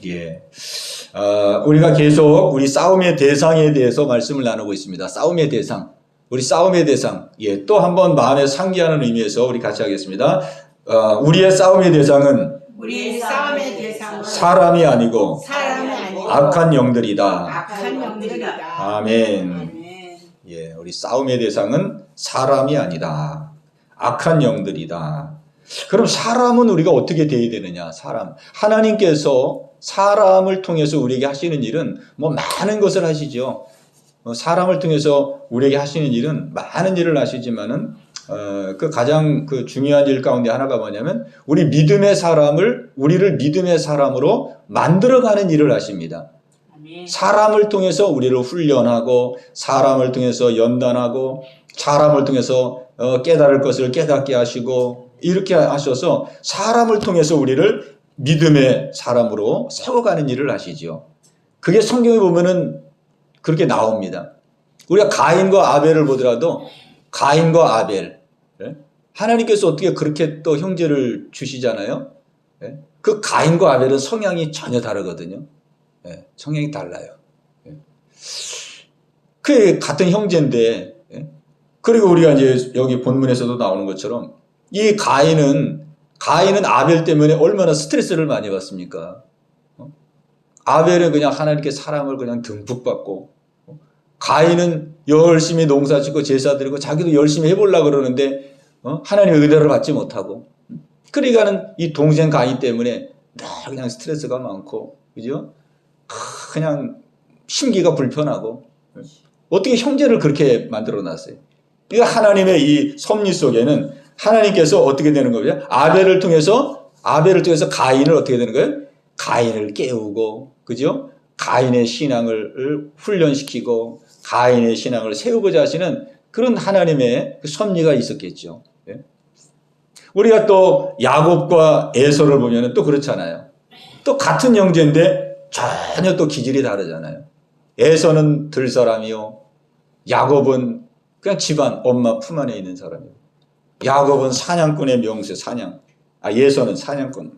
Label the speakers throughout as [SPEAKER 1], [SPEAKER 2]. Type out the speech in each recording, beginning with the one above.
[SPEAKER 1] 예. 우리가 계속 우리 싸움의 대상에 대해서 말씀을 나누고 있습니다. 싸움의 대상. 우리 싸움의 대상. 예. 또 한번 마음에 상기하는 의미에서 우리 같이 하겠습니다. 우리의 싸움의 대상은 사람이 아니고 악한 영들이다. 아멘. 예. 우리 싸움의 대상은 사람이 아니다. 악한 영들이다. 그럼 사람은 우리가 어떻게 대해야 되느냐? 사람. 하나님께서 사람을 통해서 우리에게 하시는 일은 많은 것을 하시죠. 사람을 통해서 우리에게 하시는 일은 많은 일을 하시지만은 그 가장 그 중요한 일 가운데 하나가 뭐냐면 우리를 믿음의 사람으로 만들어가는 일을 하십니다. 사람을 통해서 우리를 훈련하고 사람을 통해서 연단하고 사람을 통해서 깨달을 것을 깨닫게 하시고 이렇게 하셔서 사람을 통해서 우리를 믿음의 사람으로 세워가는 일을 하시죠. 그게 성경에 보면은 그렇게 나옵니다. 우리가 가인과 아벨을 보더라도 가인과 아벨, 하나님께서 어떻게 그렇게 또 형제를 주시잖아요. 그 가인과 아벨은 성향이 전혀 다르거든요. 성향이 달라요. 그 같은 형제인데, 그리고 우리가 이제 여기 본문에서도 나오는 것처럼 이 가인은 아벨 때문에 얼마나 스트레스를 많이 받습니까? 아벨은 그냥 하나님께 사랑을 그냥 듬뿍 받고, 가인은 열심히 농사 짓고 제사 드리고 자기도 열심히 해보려고 그러는데 하나님의 은혜를 받지 못하고, 그러니까는 이 동생 가인 때문에 그냥 스트레스가 많고, 그죠? 그냥 심기가 불편하고, 어떻게 형제를 그렇게 만들어 놨어요? 이 하나님의 이 섭리 속에는 하나님께서 어떻게 되는 거예요? 아벨을 통해서 가인을 어떻게 되는 거예요? 가인을 깨우고, 그죠? 가인의 신앙을 훈련시키고 가인의 신앙을 세우고자 하시는 그런 하나님의 섭리가 있었겠죠. 우리가 또 야곱과 에서를 보면 또 그렇잖아요. 또 같은 형제인데 전혀 또 기질이 다르잖아요. 에서는 들사람이요, 야곱은 그냥 집안 엄마 품 안에 있는 사람이에요. 야곱은 사냥꾼의 명세, 에서는 사냥꾼.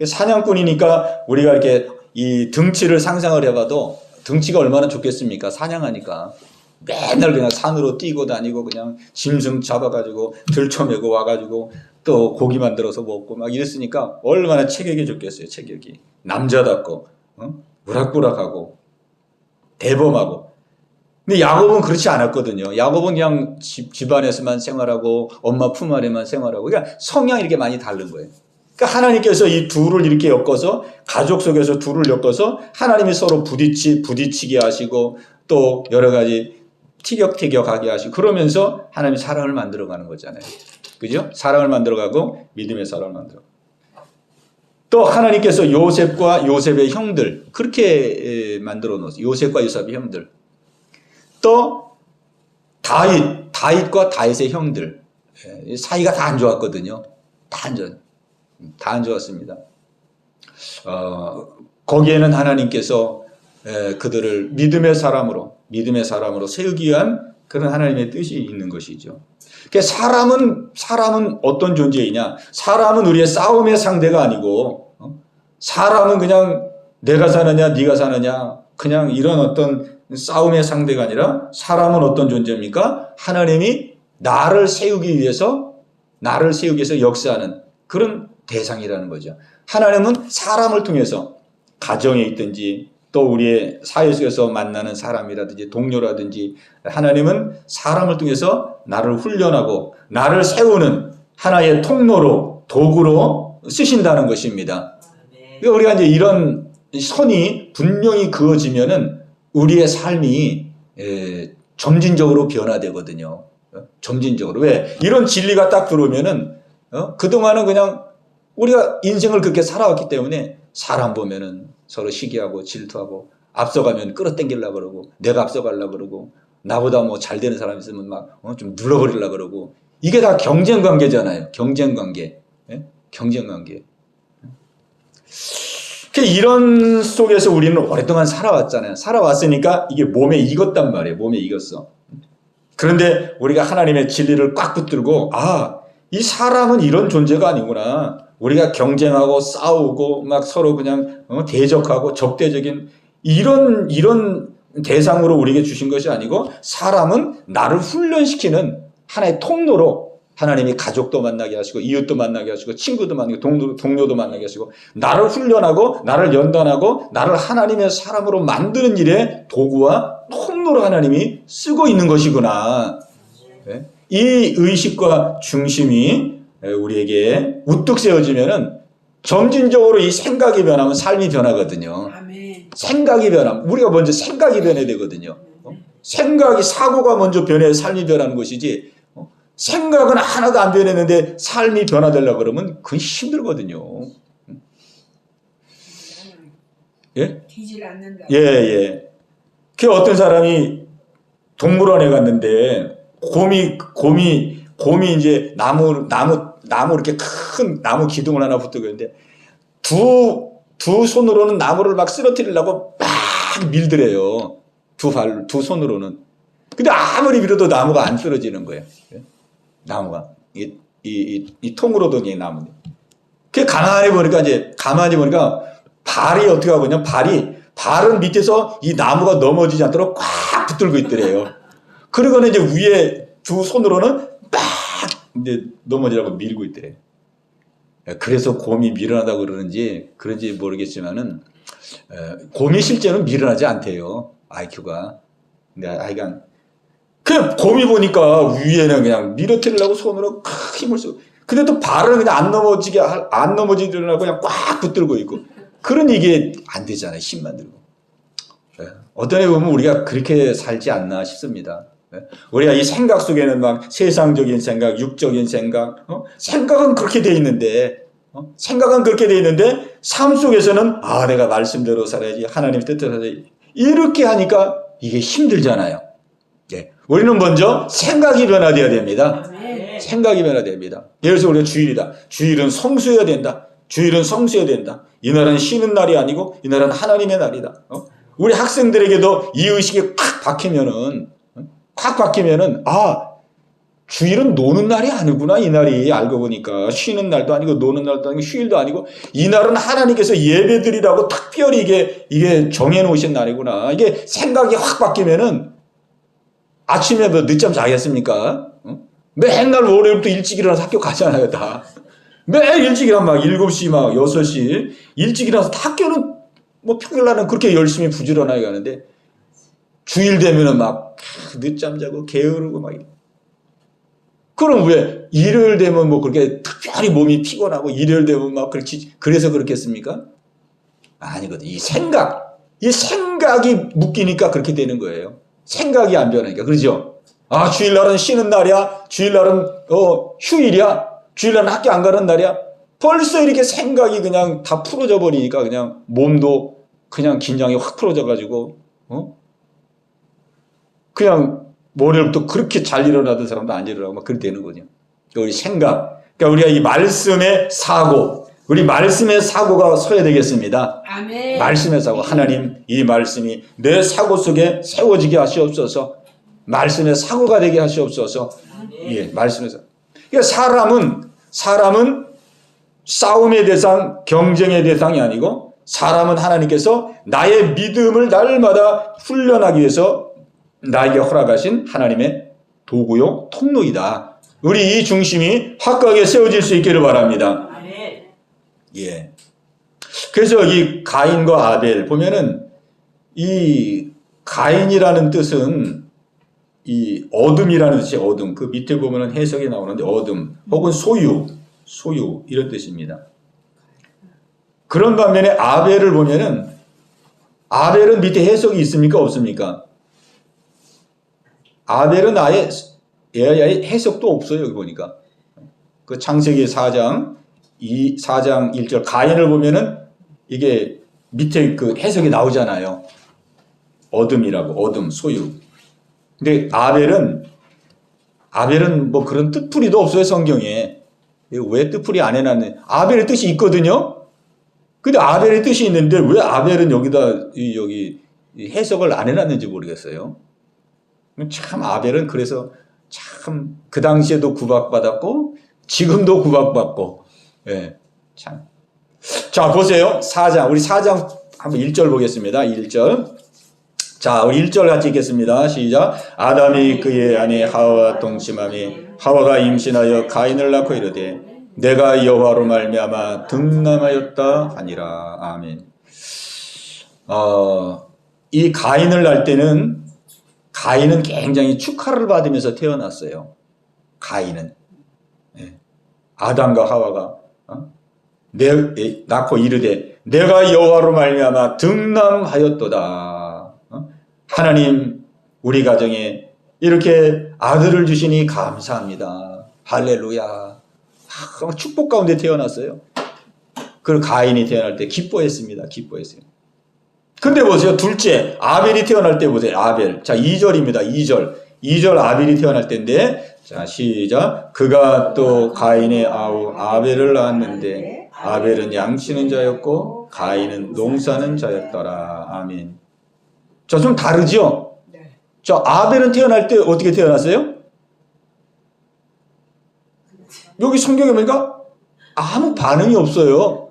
[SPEAKER 1] 사냥꾼이니까 우리가 이렇게 이 등치를 상상을 해봐도 등치가 얼마나 좋겠습니까? 사냥하니까 맨날 그냥 산으로 뛰고 다니고 그냥 짐승 잡아가지고 들쳐매고 와가지고 또 고기 만들어서 먹고 막 이랬으니까 얼마나 체격이 좋겠어요. 체격이 남자답고 우락부락하고 대범하고. 근데 야곱은 그렇지 않았거든요. 야곱은 그냥 집안에서만 생활하고 엄마 품 안에만 생활하고, 그러니까 성향이 이렇게 많이 다른 거예요. 그러니까 하나님께서 이 둘을 이렇게 엮어서 가족 속에서 둘을 엮어서 하나님이 서로 부딪히게 하시고 또 여러 가지 티격태격하게 하시고 그러면서 하나님이 사랑을 만들어가는 거잖아요. 그죠? 사랑을 만들어가고 믿음의 사랑을 만들어. 또 하나님께서 요셉과 요셉의 형들 그렇게 만들어 놓았어요. 요셉과 요셉의 형들. 또 다윗과 다윗의 형들 사이가 다 안 좋았거든요. 다 안 좋았습니다. 거기에는 하나님께서 그들을 믿음의 사람으로 세우기 위한 그런 하나님의 뜻이 있는 것이죠. 그러니까 사람은 어떤 존재이냐? 사람은 우리의 싸움의 상대가 아니고, 사람은 그냥 내가 사느냐 네가 사느냐 그냥 이런 어떤 싸움의 상대가 아니라, 사람은 어떤 존재입니까? 하나님이 나를 세우기 위해서 역사하는 그런 대상이라는 거죠. 하나님은 사람을 통해서 가정에 있든지 또 우리의 사회 속에서 만나는 사람이라든지 동료라든지, 하나님은 사람을 통해서 나를 훈련하고 나를 세우는 하나의 통로로, 도구로 쓰신다는 것입니다. 그러니까 우리가 이제 이런 선이 분명히 그어지면은 우리의 삶이 점진적으로 변화되거든요. 점진적으로. 왜? 이런 진리가 딱 들어오면은 그동안은 그냥 우리가 인생을 그렇게 살아왔기 때문에 사람 보면은 서로 시기하고 질투하고, 앞서가면 끌어당기려고 그러고, 내가 앞서가려고 그러고, 나보다 뭐 잘 되는 사람 있으면 막 좀 눌러버리려고 그러고, 이게 다 경쟁 관계잖아요. 경쟁 관계. 이런 속에서 우리는 오랫동안 살아왔잖아요. 살아왔으니까 이게 몸에 익었단 말이에요. 몸에 익었어. 그런데 우리가 하나님의 진리를 꽉 붙들고, 이 사람은 이런 존재가 아니구나. 우리가 경쟁하고 싸우고 막 서로 그냥 대적하고 적대적인 이런 대상으로 우리에게 주신 것이 아니고 사람은 나를 훈련시키는 하나의 통로로 하나님이 가족도 만나게 하시고 이웃도 만나게 하시고 친구도 만나게 동료도 만나게 하시고 나를 훈련하고 나를 연단하고 나를 하나님의 사람으로 만드는 일에 도구와 통로로 하나님이 쓰고 있는 것이구나. 이 의식과 중심이 우리에게 우뚝 세워지면은 점진적으로 이 생각이 변하면 삶이 변하거든요.
[SPEAKER 2] 아멘.
[SPEAKER 1] 생각이 변하면 우리가 먼저 생각이 변해야 되거든요. 생각이 사고가 먼저 변해야 삶이 변하는 것이지 생각은 하나도 안 변했는데 삶이 변화되려고 그러면 그게 힘들거든요. 예?
[SPEAKER 2] 뒤질 않는다.
[SPEAKER 1] 예. 그 어떤 사람이 동물원에 갔는데 곰이 이제 나무 이렇게 큰 나무 기둥을 하나 붙들고 있는데 두 손으로는 나무를 막 쓰러뜨리려고 막 밀더래요. 두 손으로는. 근데 아무리 밀어도 나무가 안 쓰러지는 거예요. 나무가. 이 통으로 된 이 나무. 그 가만히 보니까 발이 어떻게 하거든요. 발은 밑에서 이 나무가 넘어지지 않도록 꽉 붙들고 있더래요. 그리고는 이제 위에 두 손으로는 막 이제 넘어지라고 밀고 있더래요. 그래서 곰이 미련하다고 그런지 모르겠지만은 곰이 실제로는 미련하지 않대요. IQ가. 근데 하여간 그 곰이 보니까 위에는 그냥 밀어뜨리려고 손으로 힘을 쓰고 근데 또 발은 그냥 안 넘어지려고 그냥 꽉 붙들고 있고 그러니 이게 안 되잖아요. 힘만 들고. 어떤 애 보면 우리가 그렇게 살지 않나 싶습니다. 우리가 이 생각 속에는 막 세상적인 생각, 육적인 생각, 생각은 그렇게 돼 있는데, 삶 속에서는 내가 말씀대로 살아야지, 하나님 뜻대로 살아야지. 이렇게 하니까 이게 힘들잖아요. 우리는 먼저 생각이 변화되어야 됩니다. 생각이 변화됩니다. 예를 들어서 우리가 주일이다. 주일은 성수해야 된다. 이 날은 쉬는 날이 아니고 이 날은 하나님의 날이다. 우리 학생들에게도 이 의식이 팍 박히면은 주일은 노는 날이 아니구나. 이 날이 알고 보니까 쉬는 날도 아니고 노는 날도 아니고 휴일도 아니고 이 날은 하나님께서 예배드리라고 특별히 이게 정해놓으신 날이구나. 이게 생각이 확 바뀌면은 아침에 뭐 늦잠 자겠습니까? 맨날 월요일부터 일찍 일어나서 학교 가잖아요, 다. 매일 일찍 일어나면 막 7시, 막 6시 일찍 일어나서 학교는 뭐 평일날은 그렇게 열심히 부지런하게 가는데 주일 되면은 막 늦잠 자고 게으르고 막 그럼 왜 일요일 되면 뭐 그렇게 특별히 몸이 피곤하고 일요일 되면 막 그래서 그렇겠습니까? 아니거든. 이 생각이 묶이니까 그렇게 되는 거예요. 생각이 안 변하니까. 그러죠? 주일날은 쉬는 날이야. 주일날은 휴일이야. 주일날은 학교 안 가는 날이야. 벌써 이렇게 생각이 그냥 다 풀어져 버리니까 그냥 몸도 그냥 긴장이 확 풀어져 가지고 그냥 월요일부터 그렇게 잘 일어나던 사람도 안 일어나고 막 그렇게 되는 거죠. 우리 생각. 그러니까 우리가 이 말씀의 사고, 우리 말씀의 사고가 서야 되겠습니다.
[SPEAKER 2] 아멘.
[SPEAKER 1] 말씀의 사고. 하나님, 이 말씀이 내 사고 속에 세워지게 하시옵소서. 말씀의 사고가 되게 하시옵소서. 예, 말씀의 사고. 그러니까 사람은 싸움의 대상, 경쟁의 대상이 아니고 사람은 하나님께서 나의 믿음을 날마다 훈련하기 위해서 나에게 허락하신 하나님의 도구요, 통로이다. 우리 이 중심이 확고하게 세워질 수 있기를 바랍니다. 예. 그래서 이 가인과 아벨 보면은 이 가인이라는 뜻은 이 어둠이라는 뜻이 어둠. 그 밑에 보면은 해석이 나오는데 어둠 혹은 소유 이런 뜻입니다. 그런 반면에 아벨을 보면은 아벨은 밑에 해석이 있습니까? 없습니까? 아벨은 아예 해석도 없어요. 여기 보니까. 그 창세기 4장 1절 가인을 보면은 이게 밑에 그 해석이 나오잖아요. 어둠이라고. 어둠, 소유. 근데 아벨은 뭐 그런 뜻풀이도 없어요. 성경에. 왜 뜻풀이 안 해놨네. 아벨의 뜻이 있거든요. 근데 아벨의 뜻이 있는데 왜 아벨은 여기 해석을 안 해놨는지 모르겠어요. 참 아벨은 그래서 참 그 당시에도 구박받았고 지금도 구박받고 참. 자, 보세요. 4장. 우리 4장 한번 1절 보겠습니다. 1절. 자, 우리 1절 같이 읽겠습니다. 시작. 아담이 그의 아내 하와와 동침함이 하와가 임신하여 가인을 낳고 이르되 내가 여호와로 말미암아 등남하였다 하니라. 아멘. 이 가인을 낳을 때는 가인은 굉장히 축하를 받으면서 태어났어요. 가인은. 네. 아담과 하와가 낳고 이르되 내가 여호와로 말미암아 등남하였도다. 하나님 우리 가정에 이렇게 아들을 주시니 감사합니다. 할렐루야. 축복 가운데 태어났어요. 그리고 가인이 태어날 때 기뻐했습니다. 기뻐했어요. 근데 보세요. 둘째 아벨이 태어날 때 보세요. 아벨. 자, 2절입니다. 2절 아벨이 태어날 때인데, 자, 시작. 그가 또 가인의 아우 아벨을 낳았는데 아벨은 양치는 자였고 가인은 농사는 자였더라. 아멘. 자, 좀 다르죠? 자, 아벨은 태어날 때 어떻게 태어났어요? 여기 성경에 보니까 아무 반응이 없어요.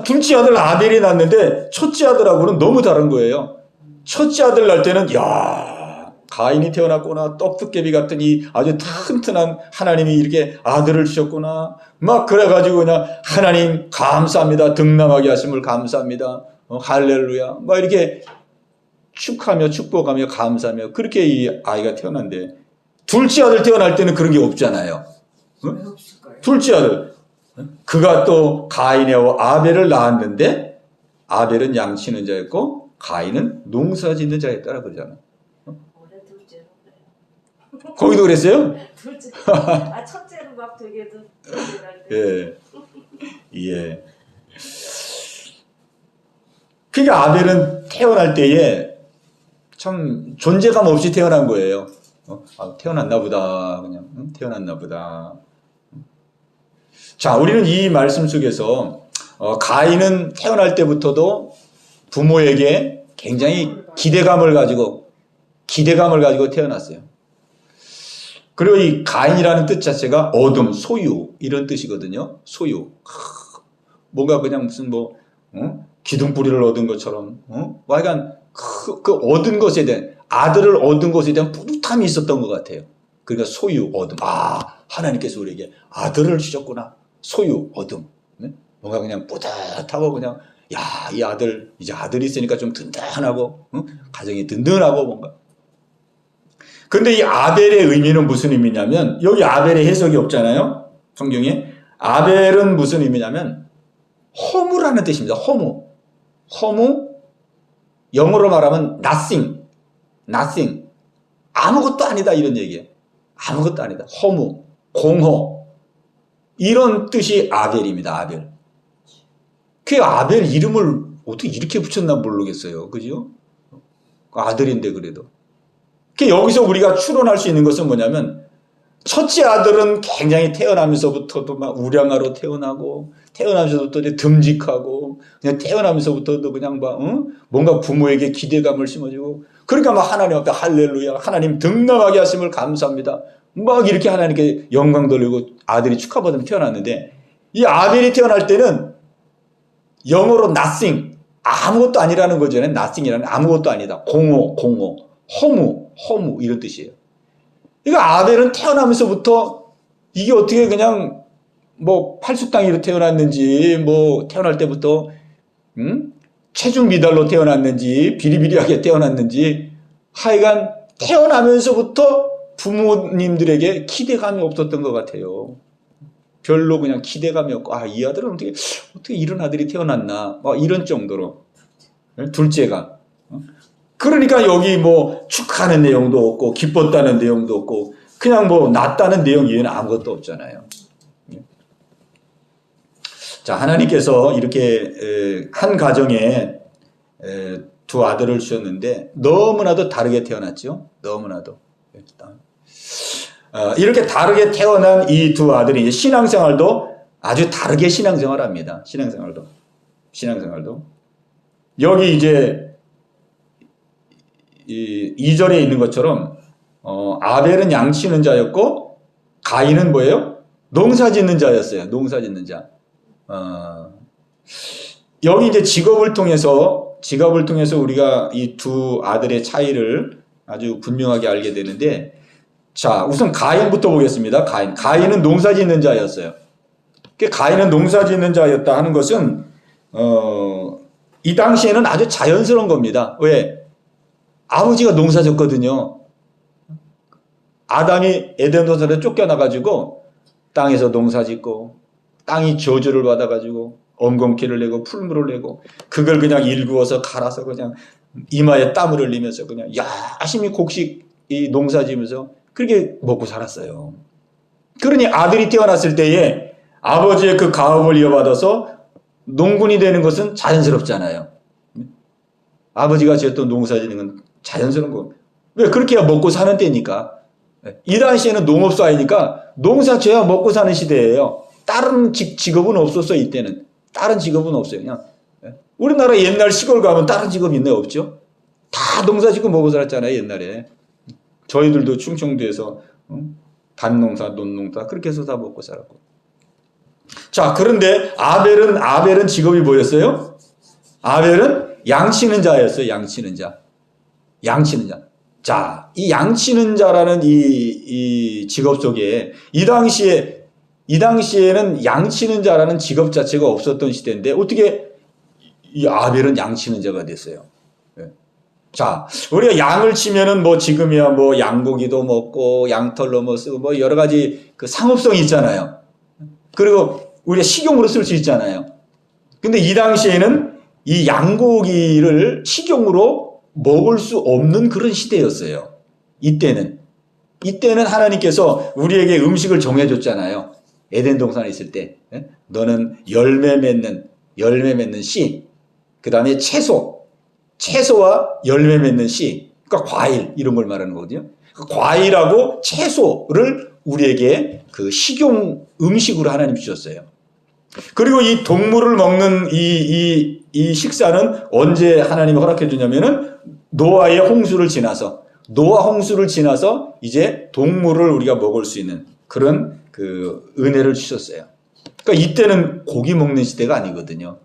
[SPEAKER 1] 둘째 아들 아벨이 낳았는데 첫째 아들하고는 너무 다른 거예요. 첫째 아들 낳을 때는 야, 가인이 태어났구나. 떡두께비 같은 이 아주 튼튼한 하나님이 이렇게 아들을 주셨구나. 막 그래가지고 그냥 하나님 감사합니다. 등남하게 하심을 감사합니다. 할렐루야. 막 이렇게 축하하며 축복하며 감사하며 그렇게 이 아이가 태어난데, 둘째 아들 태어날 때는 그런 게 없잖아요. 둘째 아들. 그가 또 가인의 아벨을 낳았는데 아벨은 양치는 자였고 가인은 농사 짓는 자였다라 그러잖아요. 거기도 그랬어요?
[SPEAKER 2] 둘째. 첫째는 막 되게도.
[SPEAKER 1] 예. 예. 그러니까 아벨은 태어날 때에 참 존재감 없이 태어난 거예요. 태어났나 보다. 그냥 태어났나 보다. 자, 우리는 이 말씀 속에서 가인은 태어날 때부터도 부모에게 굉장히 기대감을 가지고 태어났어요. 그리고 이 가인이라는 뜻 자체가 얻음, 소유 이런 뜻이거든요. 소유. 뭔가 그냥 무슨 기둥뿌리를 얻은 것처럼, 약간 그 얻은 것에 대한, 아들을 얻은 것에 대한 뿌듯함이 있었던 것 같아요. 그러니까 소유, 얻음. 하나님께서 우리에게 아들을 주셨구나. 소유, 얻음. 네? 뭔가 그냥 뿌듯하고 그냥, 이 아들, 이제 아들이 있으니까 좀 든든하고, 가정이 든든하고 뭔가. 근데 이 아벨의 의미는 무슨 의미냐면, 여기 아벨의 해석이 없잖아요. 성경에. 아벨은 무슨 의미냐면, 허무라는 뜻입니다. 허무. 영어로 말하면 nothing. 아무것도 아니다 이런 얘기예요. 아무것도 아니다. 허무, 공허. 이런 뜻이 아벨입니다. 아벨. 그 아벨 이름을 어떻게 이렇게 붙였나 모르겠어요. 그죠? 아들인데 그래도. 여기서 우리가 추론할 수 있는 것은 뭐냐면, 첫째 아들은 굉장히 태어나면서부터도 막 우량아로 태어나면서부터 듬직하고, 그냥 태어나면서부터도 그냥 뭔가 부모에게 기대감을 심어주고, 그러니까 막 하나님 앞에 할렐루야, 하나님 등남하게 하심을 감사합니다. 막 이렇게 하나님께 영광 돌리고 아들이 축하받으면 태어났는데, 이 아벨이 태어날 때는 영어로 nothing, 아무것도 아니라는 거죠. nothing이라는 아무것도 아니다. 공허, 허무 이런 뜻이에요. 그러니까 아벨은 태어나면서부터 이게 어떻게 그냥 팔숙당이로 태어났는지, 태어날 때부터 체중 미달로 태어났는지, 비리비리하게 태어났는지, 하여간 태어나면서부터 부모님들에게 기대감이 없었던 것 같아요. 별로 그냥 기대감이 없고, 이 아들은 어떻게 이런 아들이 태어났나, 이런 정도로. 둘째가. 그러니까 여기 축하하는 내용도 없고, 기뻤다는 내용도 없고, 그냥 낳았다는 내용 이외에는 아무것도 없잖아요. 자, 하나님께서 이렇게 한 가정에 두 아들을 주셨는데 너무나도 다르게 태어났죠. 너무나도. 이렇게 다르게 태어난 이 두 아들이 이제 신앙생활도 아주 다르게 신앙생활을 합니다. 신앙생활도. 여기 이제 2절에 있는 것처럼 아벨은 양치는 자였고 가인은 뭐예요? 농사짓는 자였어요. 농사짓는 자. 여기 이제 직업을 통해서 우리가 이 두 아들의 차이를 아주 분명하게 알게 되는데, 자, 우선 가인부터 보겠습니다. 가인은 농사 짓는 자였어요. 가인은 농사 짓는 자였다 하는 것은, 이 당시에는 아주 자연스러운 겁니다. 왜? 아버지가 농사 졌거든요. 아담이 에덴 동산에 쫓겨나가지고 땅에서 농사 짓고, 땅이 저주를 받아가지고, 엉겅퀴를 내고, 풀물을 내고, 그걸 그냥 일구어서 갈아서 그냥 이마에 땀을 흘리면서 그냥 열심히 곡식 이 농사 지면서 그렇게 먹고 살았어요. 그러니 아들이 태어났을 때에 아버지의 그 가업을 이어받아서 농군이 되는 것은 자연스럽잖아요. 아버지가 지었던 농사 짓는 건 자연스러운 거. 왜? 그렇게 해야 먹고 사는 때니까. 이 당시에는 농업사회니까 농사 지어야 먹고 사는 시대예요. 다른 직업은 없었어, 이때는. 다른 직업은 없어요. 그냥. 우리나라 옛날 시골 가면 다른 직업 있나요? 없죠? 다 농사 짓고 먹고 살았잖아요, 옛날에. 저희들도 충청도에서 밭농사, 논농사 그렇게 해서 다 먹고 살았고. 자, 그런데 아벨은 직업이 뭐였어요? 아벨은 양치는 자였어요. 양치는 자. 자, 이 양치는 자라는 이 직업 속에 이 당시에는 양치는 자라는 직업 자체가 없었던 시대인데 어떻게 이 아벨은 양치는 자가 됐어요? 자, 우리가 양을 치면은 뭐 지금이야 뭐 양고기도 먹고 양털로 뭐 쓰고 뭐 여러 가지 그 상업성이 있잖아요. 그리고 우리가 식용으로 쓸 수 있잖아요. 근데 이 당시에는 이 양고기를 식용으로 먹을 수 없는 그런 시대였어요. 이때는 하나님께서 우리에게 음식을 정해줬잖아요. 에덴 동산에 있을 때 너는 열매 맺는 씨, 그 다음에 채소와 열매 맺는 씨, 그러니까 과일 이런 걸 말하는 거거든요. 그 과일하고 채소를 우리에게 그 식용 음식으로 하나님 주셨어요. 그리고 이 동물을 먹는 이 식사는 언제 하나님이 허락해 주냐면은 노아의 홍수를 지나서 이제 동물을 우리가 먹을 수 있는 그런 그 은혜를 주셨어요. 그러니까 이때는 고기 먹는 시대가 아니거든요.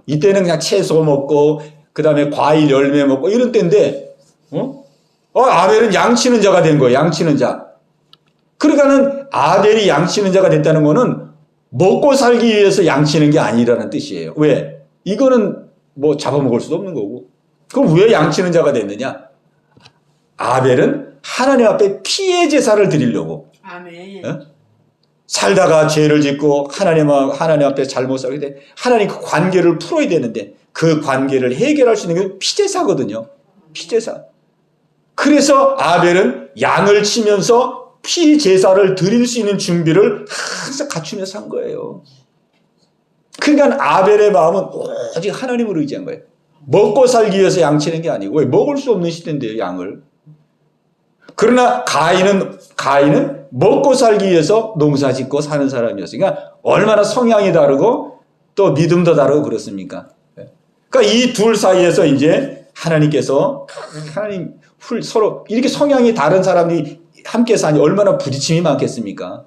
[SPEAKER 1] 이때는 그냥 채소 먹고 그 다음에 과일 열매 먹고 이런 때인데 아벨은 양치는 자가 된 거예요. 양치는 자. 그러니까는 아벨이 양치는 자가 됐다는 거는 먹고 살기 위해서 양치는 게 아니라는 뜻이에요. 왜? 이거는 뭐 잡아먹을 수도 없는 거고. 그럼 왜 양치는 자가 됐느냐? 아벨은 하나님 앞에 피해 제사를 드리려고.
[SPEAKER 2] 아멘.
[SPEAKER 1] 살다가 죄를 짓고 하나님 앞에 잘못 살게 돼. 하나님 그 관계를 풀어야 되는데 그 관계를 해결할 수 있는 게 피제사거든요. 피제사. 그래서 아벨은 양을 치면서 피제사를 드릴 수 있는 준비를 항상 갖추면서 산 거예요. 그러니까 아벨의 마음은 오직 하나님을 의지한 거예요. 먹고 살기 위해서 양치는 게 아니고 왜? 먹을 수 없는 시대인데요, 양을. 그러나 가인은 먹고 살기 위해서 농사 짓고 사는 사람이었으니까 얼마나 성향이 다르고 또 믿음도 다르고 그렇습니까? 그러니까 이 둘 사이에서 이제 하나님께서 서로 이렇게 성향이 다른 사람이 함께 사니 얼마나 부딪힘이 많겠습니까?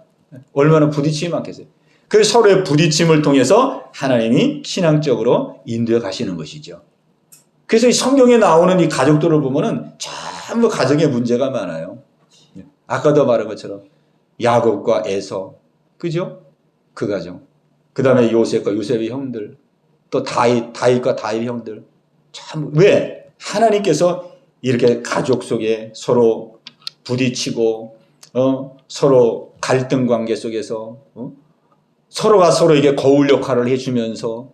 [SPEAKER 1] 얼마나 부딪힘이 많겠어요. 그래서 서로의 부딪힘을 통해서 하나님이 신앙적으로 인도해 가시는 것이죠. 그래서 이 성경에 나오는 이 가족들을 보면은 전부 가정에 문제가 많아요. 아까도 말한 것처럼 야곱과 에서, 그죠? 그 가정. 그 다음에 요셉과 요셉의 형들, 또 다윗과 다윗의 형들. 참, 왜? 하나님께서 이렇게 가족 속에 서로 부딪히고, 서로 갈등 관계 속에서, 서로가 서로에게 거울 역할을 해주면서,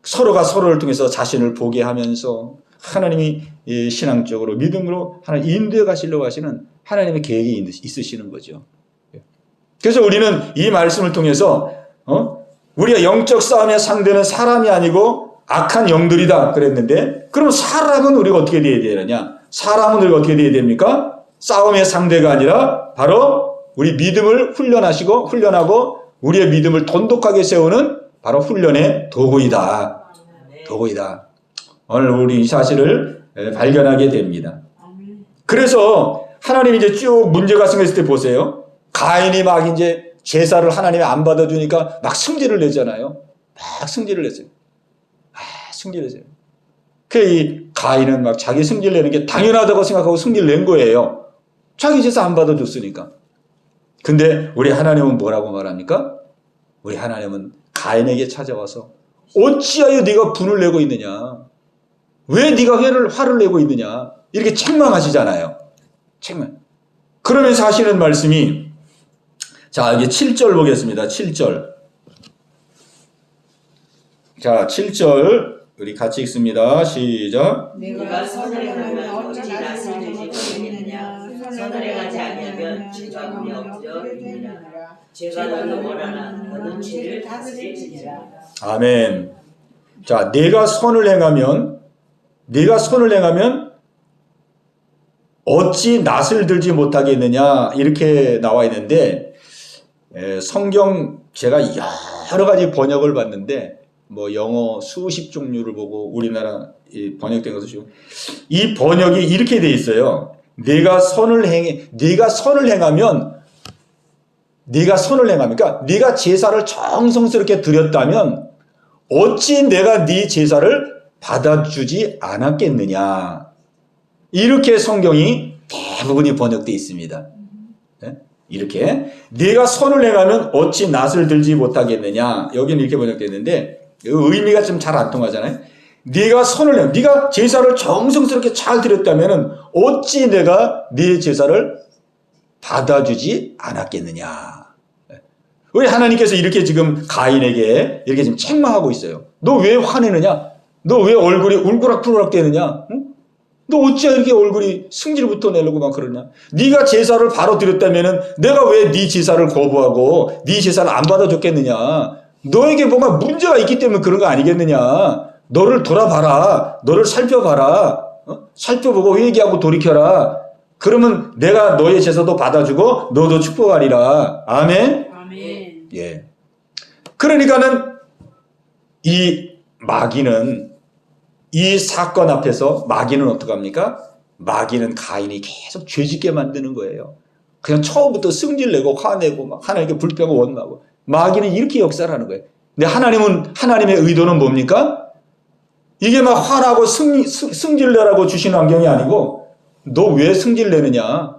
[SPEAKER 1] 서로가 서로를 통해서 자신을 보게 하면서, 하나님이 신앙적으로, 믿음으로 하나님 인도해 가시려고 하시는 하나님의 계획이 있으시는 거죠. 그래서 우리는 이 말씀을 통해서, 우리가 영적 싸움의 상대는 사람이 아니고 악한 영들이다 그랬는데, 그럼 사람은 우리가 어떻게 되어야 되느냐? 사람은 우리가 어떻게 되어야 됩니까? 싸움의 상대가 아니라 바로 우리 믿음을 훈련하고 우리의 믿음을 돈독하게 세우는 바로 훈련의 도구이다. 오늘 우리 이 사실을 발견하게 됩니다. 그래서 하나님이 이제 쭉 문제가 생겼을 때 보세요. 가인이 막 이제 제사를 하나님이 안 받아주니까 막 승질을 내잖아요. 막 승질을 냈어요. 승질을 냈어요. 이 가인은 막 자기 승질 내는 게 당연하다고 생각하고 승질 낸 거예요. 자기 제사 안 받아줬으니까. 근데 우리 하나님은 뭐라고 말합니까? 우리 하나님은 가인에게 찾아와서 어찌하여 네가 분을 내고 있느냐? 왜 네가 화를 내고 있느냐? 이렇게 책망하시잖아요. 책망. 그러면서 하시는 말씀이, 자, 이게 7절 보겠습니다. 7절. 자, 7절 우리 같이 읽습니다. 시작.
[SPEAKER 2] 네가 선을 행하면 어찌 낯을 들지 못하겠느냐. 선을 행하지 아니하면 죄가 눈에 엎드려 있느니라. 죄가 너를 원하나 너는 죄를 다스릴지니라.
[SPEAKER 1] 아멘. 자, 내가 선을 행하면 어찌 낯을 들지 못하겠느냐 이렇게 나와 있는데, 성경 제가 여러 가지 번역을 봤는데 뭐 영어 수십 종류를 보고 우리나라 번역된 것도 지금 이 번역이 이렇게 돼 있어요. 네가 선을 행하면 그러니까 네가 제사를 정성스럽게 드렸다면 어찌 내가 네 제사를 받아주지 않았겠느냐. 이렇게 성경이 대부분이 번역되어 있습니다. 이렇게 네가 선을 행하면 어찌 낯을 들지 못하겠느냐. 여기는 이렇게 번역되어 있는데 의미가 좀 잘 안 통하잖아요. 네가 제사를 정성스럽게 잘 드렸다면 어찌 내가 네 제사를 받아주지 않았겠느냐. 우리 하나님께서 이렇게 지금 가인에게 이렇게 지금 책망하고 있어요. 너 왜 화내느냐? 너 왜 얼굴이 울그락불그락 되느냐? 응? 너 어찌 이렇게 얼굴이 승질부터 내려고 막 그러냐? 네가 제사를 바로 드렸다면은 내가 왜 네 제사를 거부하고 네 제사를 안 받아줬겠느냐? 너에게 뭔가 문제가 있기 때문에 그런 거 아니겠느냐? 너를 돌아봐라. 너를 살펴봐라. 살펴보고 회개하고 돌이켜라. 그러면 내가 너의 제사도 받아주고 너도 축복하리라. 아멘?
[SPEAKER 2] 아멘.
[SPEAKER 1] 예. 그러니까는 이 마귀는 이 사건 앞에서 마귀는 어떡합니까? 마귀는 가인이 계속 죄짓게 만드는 거예요. 그냥 처음부터 승질내고 화내고 막 하나님께 불평하고 원망하고. 마귀는 이렇게 역사를 하는 거예요. 근데 하나님의 의도는 뭡니까? 이게 막 화나고 승질내라고 주신 환경이 아니고, 너 왜 승질내느냐?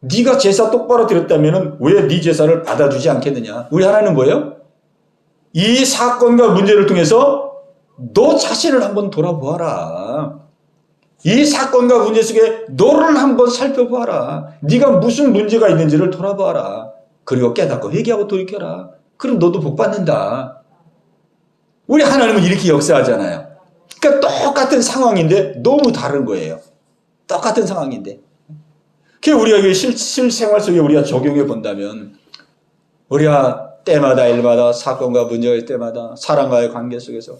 [SPEAKER 1] 네가 제사 똑바로 드렸다면 왜 네 제사를 받아주지 않겠느냐? 우리 하나님은 뭐예요? 이 사건과 문제를 통해서 너 자신을 한번 돌아보아라. 이 사건과 문제 속에 너를 한번 살펴보아라. 네가 무슨 문제가 있는지를 돌아보아라. 그리고 깨닫고 회개하고 돌이켜라. 그럼 너도 복 받는다. 우리 하나님은 이렇게 역사하잖아요. 그러니까 똑같은 상황인데 너무 다른 거예요. 똑같은 상황인데. 우리가 실생활 속에 우리가 적용해 본다면, 우리가 때마다 일마다 사건과 문제가 있을 때마다 사람과의 관계 속에서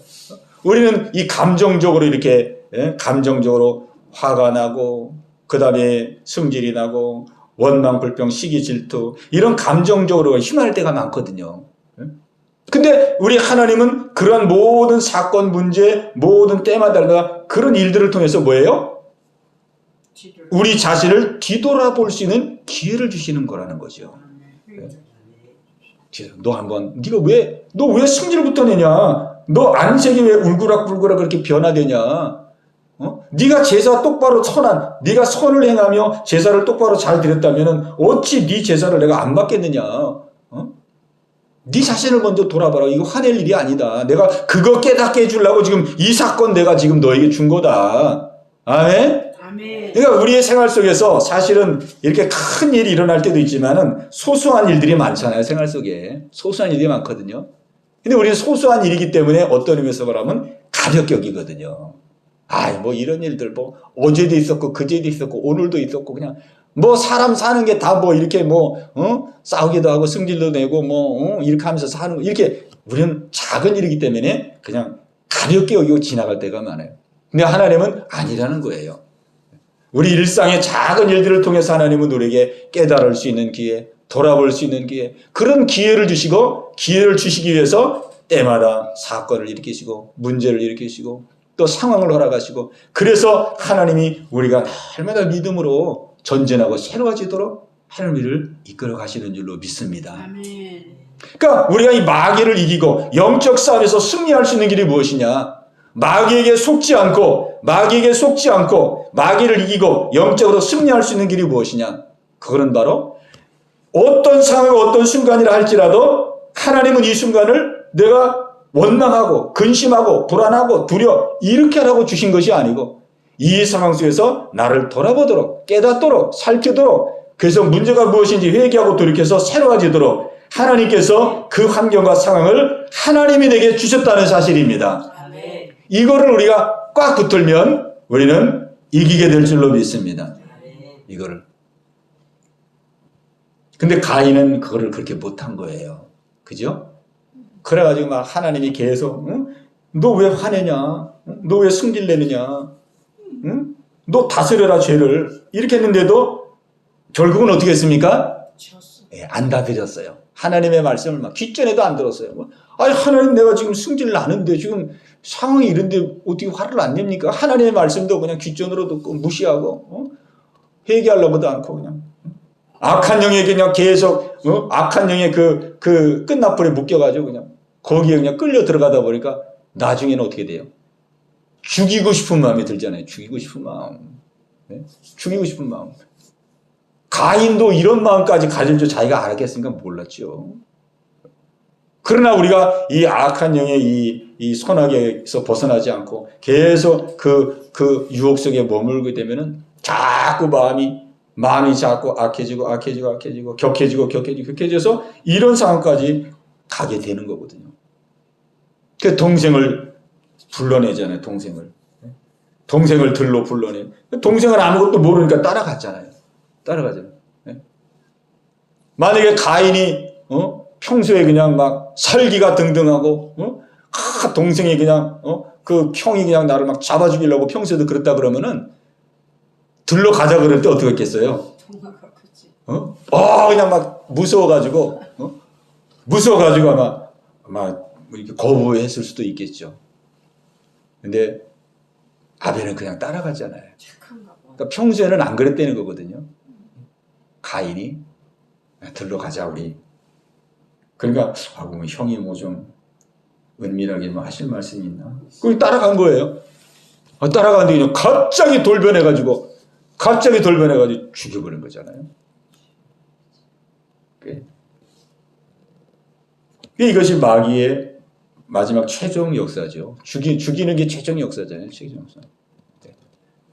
[SPEAKER 1] 우리는 이 감정적으로 이렇게 감정적으로 화가 나고, 그 다음에 승질이 나고, 원망, 불평, 시기, 질투, 이런 감정적으로 휘말릴 때가 많거든요. 근데 우리 하나님은 그런 모든 사건, 문제, 모든 때마다 그런 일들을 통해서 뭐예요? 우리 자신을 뒤돌아볼 수 있는 기회를 주시는 거라는 거죠. 네가 왜 승질부터 내냐? 너 안색이 왜 울그락불그락 그렇게 변화되냐? 네가 제사 똑바로 네가 선을 행하며 제사를 똑바로 잘 드렸다면 어찌 네 제사를 내가 안 받겠느냐? 네 자신을 먼저 돌아봐라. 이거 화낼 일이 아니다. 내가 그거 깨닫게 해주려고 지금 이 사건 내가 지금 너에게 준 거다. 아멘?
[SPEAKER 2] 아멘.
[SPEAKER 1] 그러니까 우리의 생활 속에서 사실은 이렇게 큰 일이 일어날 때도 있지만은 소소한 일들이 많잖아요. 생활 속에. 소소한 일이 많거든요. 근데 우리는 소소한 일이기 때문에 어떤 의미에서 말하면 가볍게 여기거든요. 뭐 이런 일들 어제도 있었고 그제도 있었고 오늘도 있었고 그냥 사람 사는 게 다 이렇게 싸우기도 하고 승질도 내고 이렇게 하면서 사는 거, 이렇게 우리는 작은 일이기 때문에 그냥 가볍게 여기고 지나갈 때가 많아요. 근데 하나님은 아니라는 거예요. 우리 일상의 작은 일들을 통해서 하나님은 우리에게 깨달을 수 있는 기회, 돌아볼 수 있는 기회, 그런 기회를 주시기 위해서 때마다 사건을 일으키시고 문제를 일으키시고 또 상황을 허락하시고, 그래서 하나님이 우리가 날마다 믿음으로 전진하고 새로워지도록 하나님 일을 이끌어 가시는 줄로 믿습니다.
[SPEAKER 2] 아멘.
[SPEAKER 1] 그러니까 우리가 이 마귀를 이기고 영적 싸움에서 승리할 수 있는 길이 무엇이냐? 마귀에게 속지 않고 마귀를 이기고 영적으로 승리할 수 있는 길이 무엇이냐? 그거는 바로 어떤 상황, 어떤 순간이라 할지라도 하나님은 이 순간을 내가 원망하고 근심하고 불안하고 두려워 이렇게 하라고 주신 것이 아니고 이 상황 속에서 나를 돌아보도록 깨닫도록 살피도록 그래서 문제가 무엇인지 회개하고 돌이켜서 새로워지도록 하나님께서 그 환경과 상황을 하나님이 내게 주셨다는 사실입니다.
[SPEAKER 2] 아멘.
[SPEAKER 1] 이거를 우리가 꽉 붙들면 우리는 이기게 될 줄로 믿습니다. 이거를. 근데 가인은 그거를 그렇게 못한 거예요. 그죠? 그래가지고 막 하나님이 계속 너 왜 화내냐? 너 왜 승질내느냐? 응? 너 다스려라 죄를 이렇게 했는데도 결국은 어떻게 했습니까? 예, 안 다스렸어요. 하나님의 말씀을 막 귓전에도 안 들었어요. 아니 하나님 내가 지금 승질 나는데 지금 상황이 이런데 어떻게 화를 안 냅니까? 하나님의 말씀도 그냥 귓전으로 듣고 무시하고 회개하려고도 않고 그냥 악한 영에게 그냥 계속 악한 영의 그 끝나풀에 묶여가지고 그냥 거기에 그냥 끌려 들어가다 보니까 나중에는 어떻게 돼요? 죽이고 싶은 마음이 들잖아요. 죽이고 싶은 마음. 네? 죽이고 싶은 마음. 가인도 이런 마음까지 가질 줄 자기가 알았겠습니까? 몰랐죠. 그러나 우리가 이 악한 영의 이 선악에서 벗어나지 않고 계속 그 유혹 속에 머물게 되면은 자꾸 마음이 자꾸 악해지고 격해져서 이런 상황까지 가게 되는 거거든요. 그 동생을 불러내잖아요. 동생을 들로 불러내. 동생은 아무것도 모르니까 따라가잖아요. 만약에 가인이 평소에 그냥 막 살기가 등등하고 동생이 그냥 그 형이 그냥 나를 막 잡아 죽이려고 평소에도 그랬다 그러면은 들러 가자 그럴 때 어떻게 했겠어요? 그냥 막 무서워가지고 아마 이렇게 거부했을 수도 있겠죠. 근데 아벨은 그냥 따라갔잖아요. 그러니까 평소에는 안 그랬다는 거거든요. 가인이 들러 가자 우리. 그러니까 뭐 형이 뭐 좀 은밀하게 뭐 하실 말씀이 있나? 그걸 따라간 거예요. 따라가는데 그냥 갑자기 돌변해가지고 죽여버린 거잖아요. 이것이 마귀의 마지막 최종 역사죠. 죽이는 게 최종 역사잖아요. 최종 역사.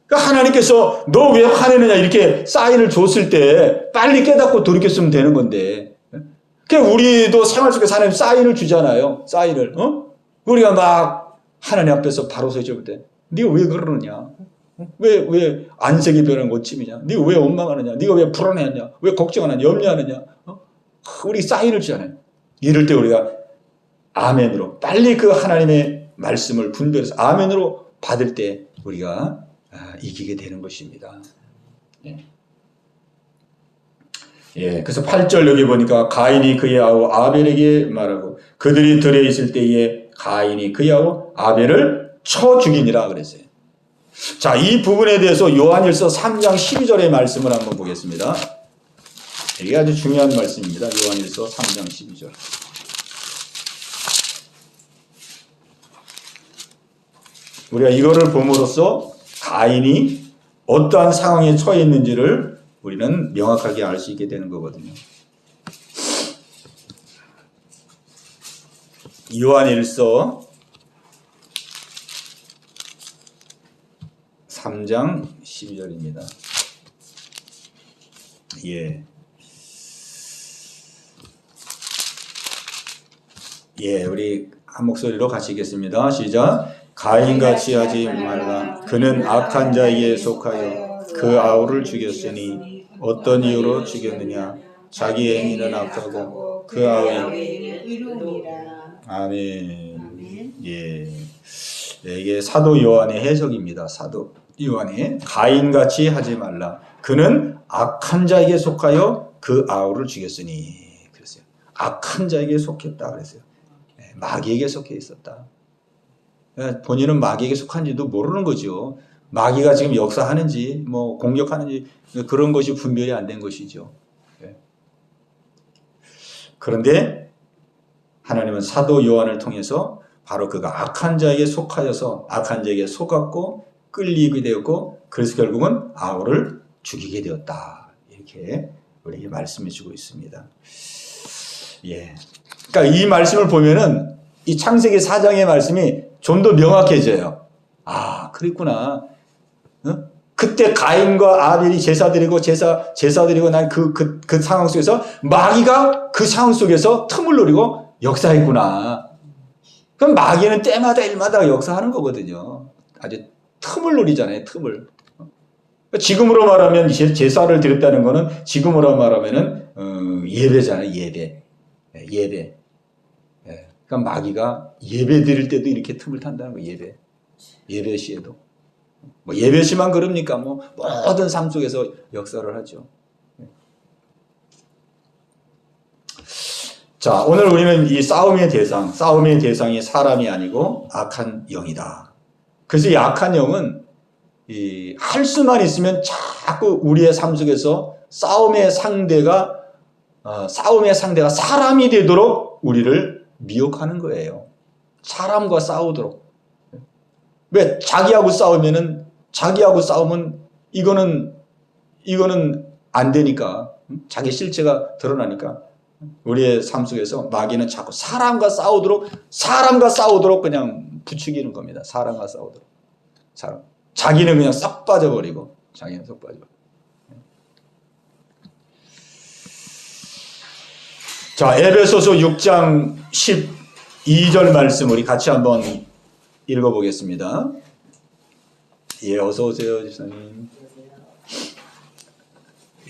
[SPEAKER 1] 그러니까 하나님께서 너 왜 화내느냐 이렇게 사인을 줬을 때 빨리 깨닫고 돌이켰으면 되는 건데. 그러니까 우리도 생활 속에 하나님 사인을 주잖아요. 사인을. 우리가 막 하나님 앞에서 바로 서줄 때 네가 왜 그러느냐? 왜 안색이 변한 고침이냐? 네가 왜 원망하느냐? 네가 왜 불안해하냐? 왜 걱정하느냐? 염려하느냐? 우리 사인을 주잖아요. 이럴 때 우리가 아멘으로 빨리 그 하나님의 말씀을 분별해서 아멘으로 받을 때 우리가 이기게 되는 것입니다. 그래서 8절 여기 보니까 가인이 그의 아우 아벨에게 말하고 그들이 들에 있을 때에 가인이 그의 아우 아벨을 쳐 죽이니라 그랬어요. 자, 이 부분에 대해서 요한일서 3장 12절의 말씀을 한번 보겠습니다. 이게 아주 중요한 말씀입니다. 요한일서 3장 12절. 우리가 이거를 봄으로써 가인이 어떠한 상황에 처해 있는지를 우리는 명확하게 알 수 있게 되는 거거든요. 요한일서 3장 12절입니다. 우리 한 목소리로 같이 읽겠습니다. 시작. 가인같이 하지 말라. 그는 악한 자에게 속하여 그 아우를 죽였으니 어떤 이유로 죽였느냐? 자기 행위는 악하고 그 아우의
[SPEAKER 2] 의로우니라.
[SPEAKER 1] 아멘. 이게 사도 요한의 해석입니다. 사도 요한이 가인같이 하지 말라. 그는 악한 자에게 속하여 그 아우를 죽였으니 그랬어요. 악한 자에게 속했다 그랬어요. 마귀에게 속해 있었다. 본인은 마귀에게 속한지도 모르는 거죠. 마귀가 지금 역사하는지 뭐 공격하는지 그런 것이 분별이 안 된 것이죠. 그런데 하나님은 사도 요한을 통해서 바로 그가 악한 자에게 속하여서 악한 자에게 속았고 끌리게 되었고 그래서 결국은 아울을 죽이게 되었다. 이렇게 우리에게 말씀해 주고 있습니다. 예. 그러니까 이 말씀을 보면은 이 창세기 4장의 말씀이 좀 더 명확해져요. 아, 그랬구나. 어? 그때 가인과 아벨이 제사 드리고 난 그 상황 속에서 마귀가 그 상황 속에서 틈을 노리고 역사했구나. 그럼 마귀는 때마다 일마다 역사하는 거거든요. 아주 틈을 노리잖아요. 틈을. 지금으로 말하면 제사를 드렸다는 거는 지금으로 말하면은 예배잖아요. 예배. 그러니까 마귀가 예배 드릴 때도 이렇게 틈을 탄다는 거예요. 예배 시에도. 뭐 예배 시만 그럽니까? 뭐 모든 삶 속에서 역사를 하죠. 자, 오늘 우리는 이 싸움의 대상이 사람이 아니고 악한 영이다. 그래서 이 악한 영은 할 수만 있으면 자꾸 우리의 삶 속에서 싸움의 상대가 사람이 되도록 우리를 미혹하는 거예요. 사람과 싸우도록. 왜? 자기하고 싸우면 이거는 안 되니까. 자기 실체가 드러나니까. 우리의 삶 속에서 마귀는 자꾸 사람과 싸우도록 그냥 부추기는 겁니다. 사람과 싸우도록. 자기는 그냥 싹 빠져버리고. 자, 에베소서 6장 12절 말씀 우리 같이 한번 읽어보겠습니다. 예, 어서 오세요, 지사님.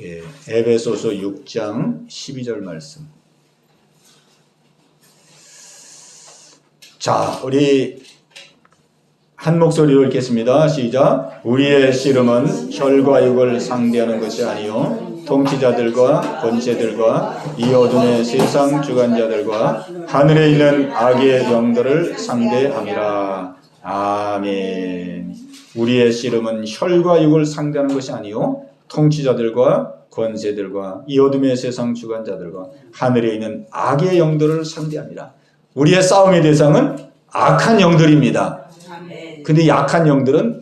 [SPEAKER 1] 예, 에베소서 6장 12절 말씀. 자, 우리 한 목소리로 읽겠습니다. 시작. 우리의 씨름은 혈과 육을 상대하는 것이 아니요 통치자들과 권세들과 이 어둠의 세상 주관자들과 하늘에 있는 악의 영들을 상대함이라. 아멘. 우리의 씨름은 혈과 육을 상대하는 것이 아니요 통치자들과 권세들과 이 어둠의 세상 주관자들과 하늘에 있는 악의 영들을 상대함이라. 우리의 싸움의 대상은 악한 영들입니다. 근데 이 악한 영들은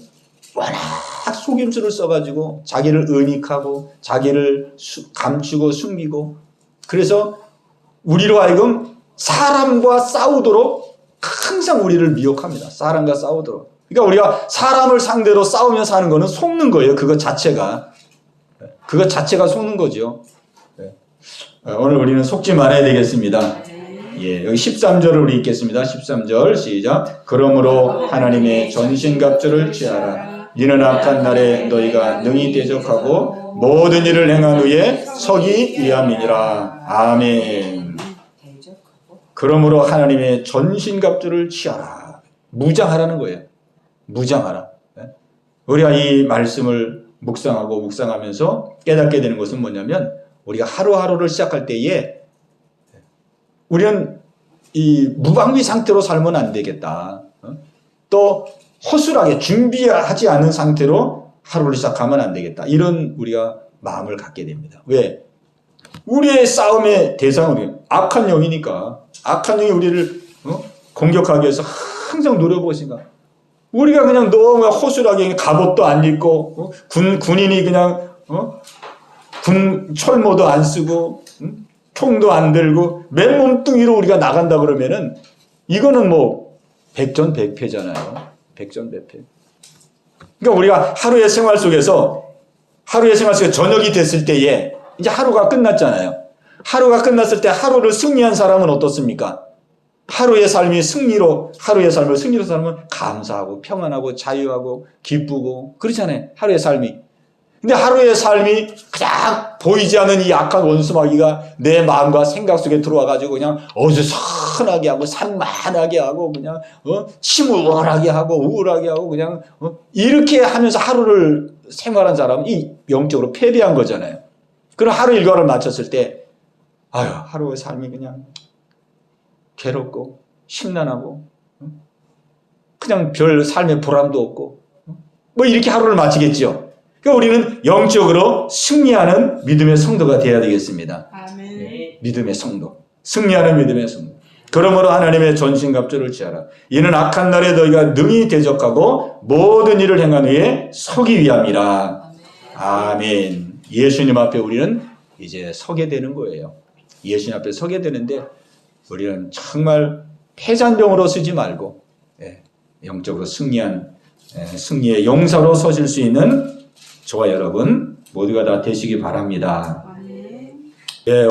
[SPEAKER 1] 워낙 속임수를 써가지고 자기를 은닉하고 자기를 감추고 숨기고 그래서 우리로 하여금 사람과 싸우도록 항상 우리를 미혹합니다. 사람과 싸우도록. 그러니까 우리가 사람을 상대로 싸우며 사는 거는 속는 거예요. 그것 자체가 속는 거죠. 오늘 우리는 속지 말아야 되겠습니다. 예, 여기 13절을 우리 읽겠습니다. 13절 시작. 그러므로 하나님의 전신갑주를 취하라. 이는 악한 날에 너희가 능히 대적하고 모든 일을 행한 후에 서기 위함이니라. 아멘. 그러므로 하나님의 전신갑주를 취하라. 무장하라는 거예요. 무장하라. 우리가 이 말씀을 묵상하면서 깨닫게 되는 것은 뭐냐면 우리가 하루하루를 시작할 때에 우리는 이 무방비 상태로 살면 안 되겠다. 또 허술하게 준비하지 않은 상태로 하루를 시작하면 안 되겠다. 이런 우리가 마음을 갖게 됩니다. 왜? 우리의 싸움의 대상은 악한 영이니까. 악한 영이 우리를 공격하기 위해서 항상 노려보고 있으니까 우리가 그냥 너무 허술하게 갑옷도 안 입고 군인이 그냥 철모도 안 쓰고 총도 안 들고 맨몸뚱이로 우리가 나간다 그러면은 이거는 뭐 백전백패잖아요. 백전백패. 그러니까 우리가 하루의 생활 속에서 저녁이 됐을 때에 이제 하루가 끝났잖아요. 하루가 끝났을 때 하루를 승리한 사람은 어떻습니까? 하루의 삶을 승리로 살면 감사하고 평안하고 자유하고 기쁘고 그렇잖아요. 하루의 삶이. 근데 하루의 삶이 그냥 보이지 않는 이 악한 원수마귀가 내 마음과 생각 속에 들어와가지고 그냥 어수선하게 하고 산만하게 하고 그냥 침울하게 하고 우울하게 하고 그냥 이렇게 하면서 하루를 생활한 사람은 이 영적으로 패배한 거잖아요. 그럼 하루 일과를 마쳤을 때 하루의 삶이 그냥 괴롭고 심란하고 그냥 별 삶의 보람도 없고 뭐 이렇게 하루를 마치겠죠. 그러니까 우리는 영적으로 승리하는 믿음의 성도가 되어야 되겠습니다.
[SPEAKER 2] 아멘.
[SPEAKER 1] 믿음의 성도. 승리하는 믿음의 성도. 그러므로 하나님의 전신갑주를 취하라. 이는 악한 날에 너희가 능히 대적하고 모든 일을 행한 후에 서기 위함이라. 아멘. 예수님 앞에 우리는 이제 서게 되는 거예요. 예수님 앞에 서게 되는데 우리는 정말 패잔병으로 서지 말고 영적으로 승리의 용사로 서실 수 있는 저와 여러분 모두가 다 되시기 바랍니다.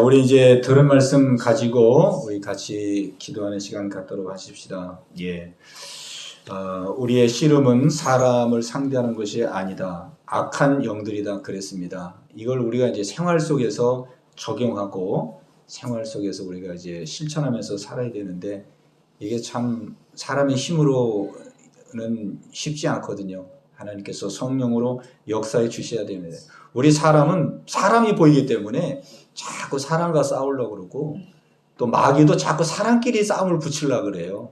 [SPEAKER 1] 우리 이제 들은 말씀 가지고 우리 같이 기도하는 시간 갖도록 하십시다. 우리의 씨름은 사람을 상대하는 것이 아니다. 악한 영들이다 그랬습니다. 이걸 우리가 이제 생활 속에서 적용하고 생활 속에서 우리가 이제 실천하면서 살아야 되는데 이게 참 사람의 힘으로는 쉽지 않거든요. 하나님께서 성령으로 역사해 주셔야 됩니다. 우리 사람은 사람이 보이기 때문에 자꾸 사람과 싸우려고 그러고 또 마귀도 자꾸 사람끼리 싸움을 붙이려고 그래요.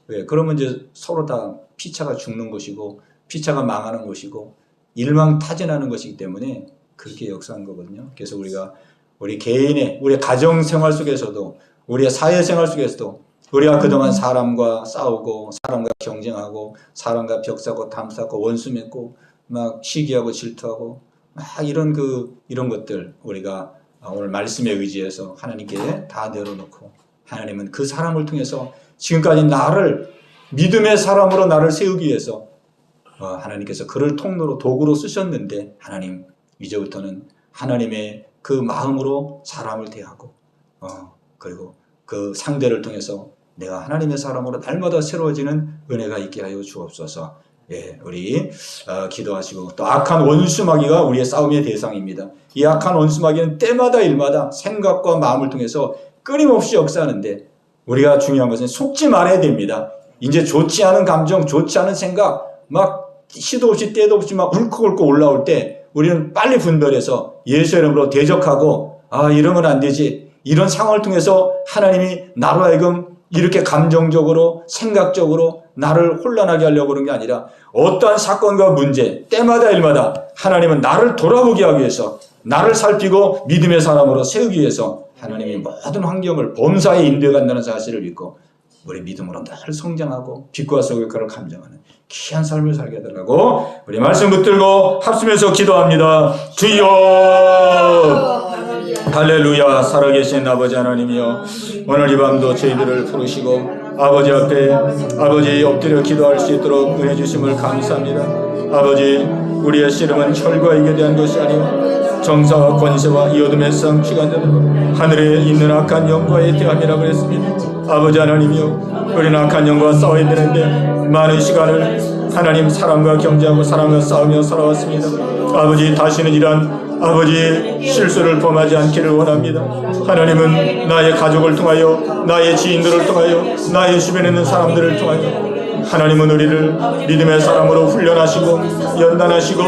[SPEAKER 1] 왜? 그러면 이제 서로 다 피차가 죽는 것이고 피차가 망하는 것이고 일망타진하는 것이기 때문에 그렇게 역사한 거거든요. 그래서 우리가 우리 개인의 우리 가정 생활 속에서도 우리의 사회 생활 속에서도 우리가 그동안 사람과 싸우고 사람과 경쟁하고 사람과 벽사고 담사고 원수 맺고 막 시기하고 질투하고 막 이런 것들 우리가 오늘 말씀에 의지해서 하나님께 다 내려놓고 하나님은 그 사람을 통해서 지금까지 나를 믿음의 사람으로 나를 세우기 위해서 하나님께서 그를 통로로 도구로 쓰셨는데 하나님 이제부터는 하나님의 그 마음으로 사람을 대하고 그리고 그 상대를 통해서 내가 하나님의 사람으로 날마다 새로워지는 은혜가 있게 하여 주옵소서. 우리 기도하시고 또 악한 원수마귀가 우리의 싸움의 대상입니다. 이 악한 원수마귀는 때마다 일마다 생각과 마음을 통해서 끊임없이 역사하는데 우리가 중요한 것은 속지 말아야 됩니다. 이제 좋지 않은 감정, 좋지 않은 생각 막 시도 없이 때도 없이 막 울컥울컥 올라올 때 우리는 빨리 분별해서 예수 이름으로 대적하고 이러면 안 되지. 이런 상황을 통해서 하나님이 나로 하여금 이렇게 감정적으로 생각적으로 나를 혼란하게 하려고 그런 게 아니라 어떠한 사건과 문제 때마다 일마다 하나님은 나를 돌아보게 하기 위해서 나를 살피고 믿음의 사람으로 세우기 위해서 하나님이 모든 환경을 범사에 인도해 간다는 사실을 믿고 우리 믿음으로 늘 성장하고 빛과 속의 그를 감정하는 귀한 삶을 살게 해달라고 우리 말씀 붙들고 합심해서 기도합니다. 주여 할렐루야. 살아계신 아버지 하나님이여 오늘 이 밤도 저희들을 부르시고 아버지 앞에 아버지 엎드려 기도할 수 있도록 은혜 주심을 감사합니다. 아버지 우리의 씨름은 혈과 육에 대한 것이 아니오 정사와 권세와 이 어둠의 싸움 기관자들 하늘에 있는 악한 영과의 대함이라고 했습니다. 아버지 하나님이여 우리는 악한 영과 싸워야 되는데 많은 시간을 하나님 사람과 경쟁하고 사람과 싸우며 살아왔습니다. 아버지 다시는 이런 아버지 실수를 범하지 않기를 원합니다. 하나님은 나의 가족을 통하여 나의 지인들을 통하여 나의 주변에 있는 사람들을 통하여 하나님은 우리를 믿음의 사람으로 훈련하시고 연단하시고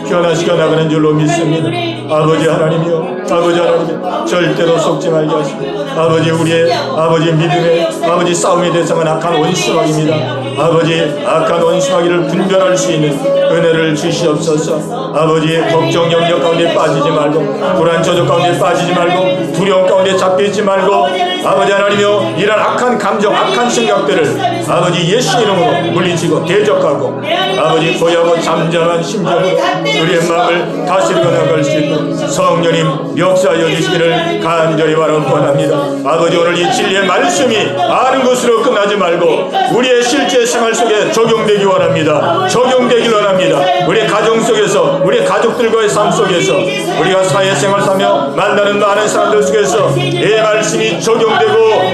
[SPEAKER 1] 변화시켜 나가는 줄로 믿습니다. 아버지 하나님이여 아버지 하나님 절대로 속지 말게 하시고 아버지 우리의 아버지 믿음의 아버지 싸움의 대상은 악한 원수마귀입니다. 아버지 악한 원수마귀를 분별할 수 있는 은혜를 주시옵소서. 아버지 걱정 염려 가운데 빠지지 말고 불안 저주 가운데 빠지지 말고 두려움 가운데 잡혀있지 말고 아버지 하나님이여 이런 악한 감정 악한 생각들을 아버지 예수 이름으로 물리치고 대적하고 아버지 고요하고 잠잠한 심정으로 우리의 마음을 다스리고 나갈 수 있도록 성령님 역사하여 주시기를 간절히 원합니다. 아버지 오늘 이 진리의 말씀이 아는 것으로 끝나지 말고 우리의 실제 생활 속에 적용되기 원합니다. 적용되길 원합니다. 우리의 가정 속에서 우리의 가족들과의 삶 속에서 우리가 사회생활 하며 만나는 많은 사람들 속에서 이 말씀이 적용되고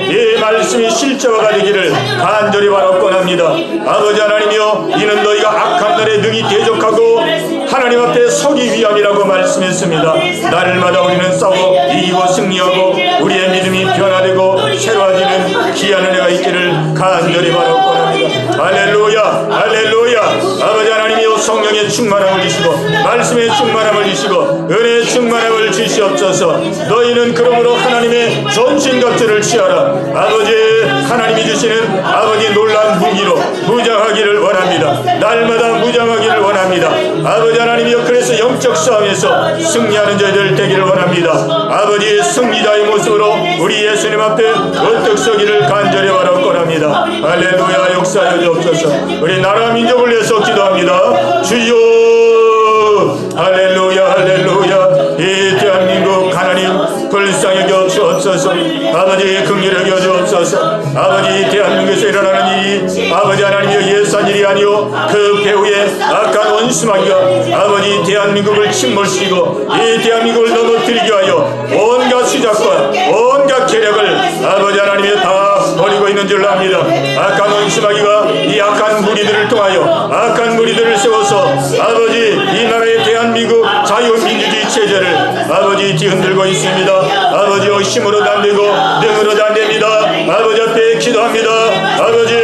[SPEAKER 1] 이 말씀이 실제화가 되기를 간절히 원합니다. 아버지 하나님이여 이는 너희가 악한 날에 능히 대적하고 하나님 앞에 서기 위함이라고 말씀했습니다. 날마다 우리는 싸워 이기고 승리하고 우리의 믿음이 변화되고 새로워지는 귀한 은혜가 있기를 간절히 원합니다. 할렐루야 할렐루야. 아버지 하나님이여 성령의 충만함을 주시고 말씀의 충만함을 주시고 은혜의 충만함을 주시옵소서. 너희는 그러므로 하나님의 전신갑주를 취하라. 아버지 하나님이 주시는 아버지 놀라운 무기로 무장하기를 원합니다. 날마다 무장하기를 원합니다. 아버지 하나님이여, 그래서 영적 싸움에서 승리하는 저희들 되기를 원합니다. 아버지, 승리자의 모습으로 우리 예수님 앞에 어떻게 서기를 간절히 바라옵고합니다. 할렐루야. 역사하여 주옵소서. 우리 나라 민족을 위해서 기도합니다. 주여, 할렐루야, 할렐루야. 이 대한민국 하나님 불쌍히 여겨 주옵소서. 아버지, 긍휼히 여겨 주옵소서. 아버지, 대한민국에서 일어나는 일이 아버지 하나님이여 예산 일이 아니오 그 배후에 악한 원수마귀가 아버지 대한민국을 침몰시키고 이 대한민국을 넘어뜨리게 하여 온갖 수작과 온갖 계략을 아버지 하나님이 다 벌이고 있는 줄 압니다. 악한 원수마귀가 이 악한 무리들을 통하여 악한 무리들을 세워서 아버지 이 나라의 대한민국 자유민주주의 체제를 아버지 뒤흔들고 있습니다. 아버지여, 힘으로도 안 되고 능으로도 안 됩니다. 아버지 앞에 기도합니다. 아버지,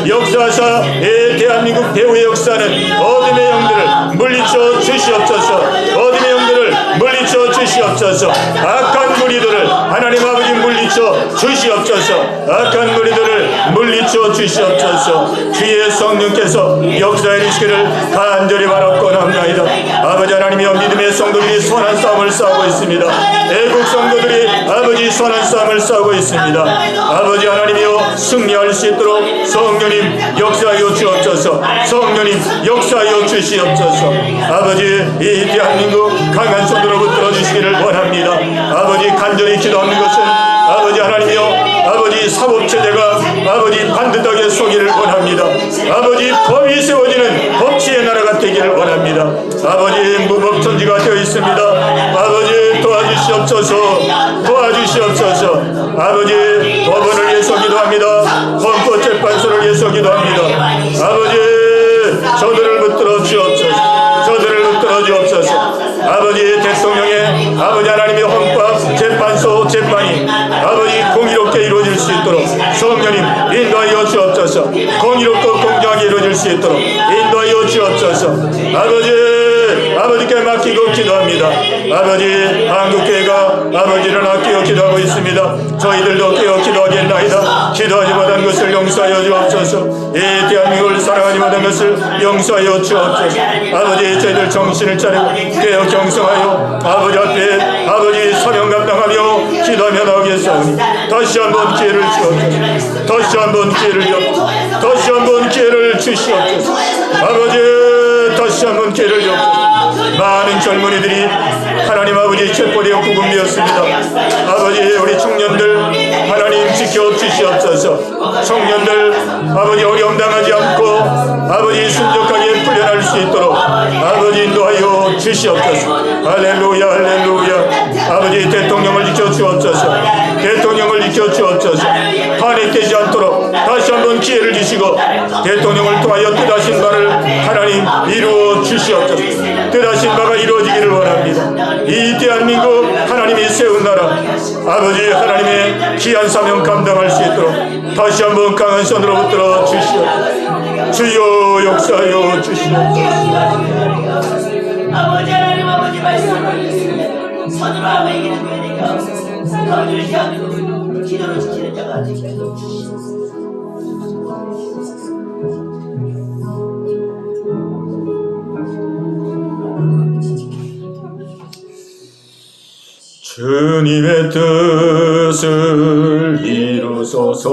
[SPEAKER 1] 역사하사 이 대한민국 배후의 역사는 어둠의 영들을 물리쳐 주시옵소서. 어둠의 영들을 물리쳐 주시옵소서. 악한 무리들을 하나님 아버지 물리쳐 주시옵소서. 악한 무리들을 물리쳐 주시옵소서. 주의 성령께서 역사해 주시기를 간절히 바랍고나옵나이다. 아버지 하나님이여, 믿음의 성도들이 선한 싸움을 싸우고 있습니다. 애국 성도들이 아버지 선한 싸움을 싸우고 있습니다. 아버지 하나님이여, 승리할 수 있도록 성령님 역사하여 주옵소서. 성령님 역사하여 주시옵소서. 아버지, 이 대한민국 강한 손으로 붙들어 주시기를 원합니다. 아버지, 간절히 기도하는 것은 아버지 하나님이여, 아버지 사법체제가 아버지 반듯하게 서기를 원합니다. 아버지, 법이 세워지는 법치의 나라가 되기를 원합니다. 아버지, 무법천지가 되어 있습니다. 아버지, 도와주시옵소서. 도와주시옵소서. 아버지, 법원을 위해서 기도합니다. 헌법재판소를 위해서 기도합니다. 아버지, 저들을 붙들어 주옵소서. 저들을 붙들어 주옵소서. 아버지, 대통령의 아버지 하나님의 헌법 재판소 재판이 아버지 공의롭게 이루어질 수 있도록 성령님 인도하여 주옵소서. 공의롭고 공정하게 이루어질 수 있도록 인도하여 주옵소서. 아버지께 맡기고 기도합니다. 아버지, 한국교회가 아버지를 아끼고 기도하고 있습니다. 저희들도 깨어 기도하겠나이다. 기도하지 못한 것을 용서하여 주옵소서. 이 대한민국을 사랑하지 못한 것을 용서하여 주옵소서. 아버지, 저희들 정신을 차리고 깨어 경성하여 아버지 앞에 아버지 사명 감당하며 기도하며 나오겠사오니 다시 한번 기회를 주옵소서. 다시 한번 기회를 주옵소서. 다시 한번 기회를 주시옵소서. 아버지, 다시 한번 기회를 주옵소서. 많은 젊은이들이 하나님 아버지 체포되어 구금되었습니다. 아버지, 우리 청년들 하나님 지켜 주시옵소서. 청년들 아버지 어려움 당하지 않고 아버지 순적하게 풀려날 수 있도록 아버지 인도하여 주시옵소서. 할렐루야, 할렐루야. 아버지, 대통령을 지켜 주옵소서. 대통령을 지켜 주옵소서. 탄핵되지 않도록 다시 한번 기회를 주시고 대통령을 통하여 뜻하신 바를 하나님 이루어 주시옵소서. 뜻하신 바가 이루어지기를 원합니다. 이 대한민국 하나님이 세운 나라 아버지 하나님의 귀한 사명 감당할 수 있도록 다시 한번 강한 손으로 붙들어 주시옵소서. 주여, 역사하여 주시옵소서.
[SPEAKER 2] 아버지 하나님, 아버지 말씀을 믿습니다. 선으로 하고 이기는 교회 되게 하옵소서. 아버지, 대한민국을 기도로 지키는 자가 되게 하옵소서.
[SPEAKER 1] 주님의 뜻을 이루소서.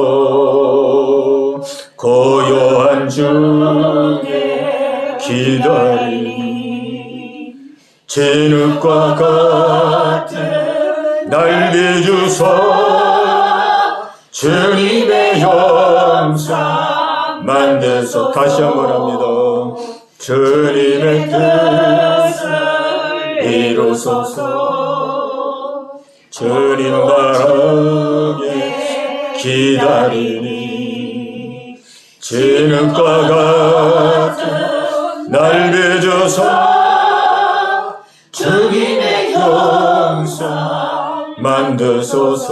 [SPEAKER 1] 고요한 중에 기다리니 진흙과 같은 날 비주소. 주님의 형상 만드소. 다시 한번 합니다. 주님의 뜻을 이루소서. 주님 바라게 기다리니 진흙과 같은 날 빚어서 주님의 형상 만드소서.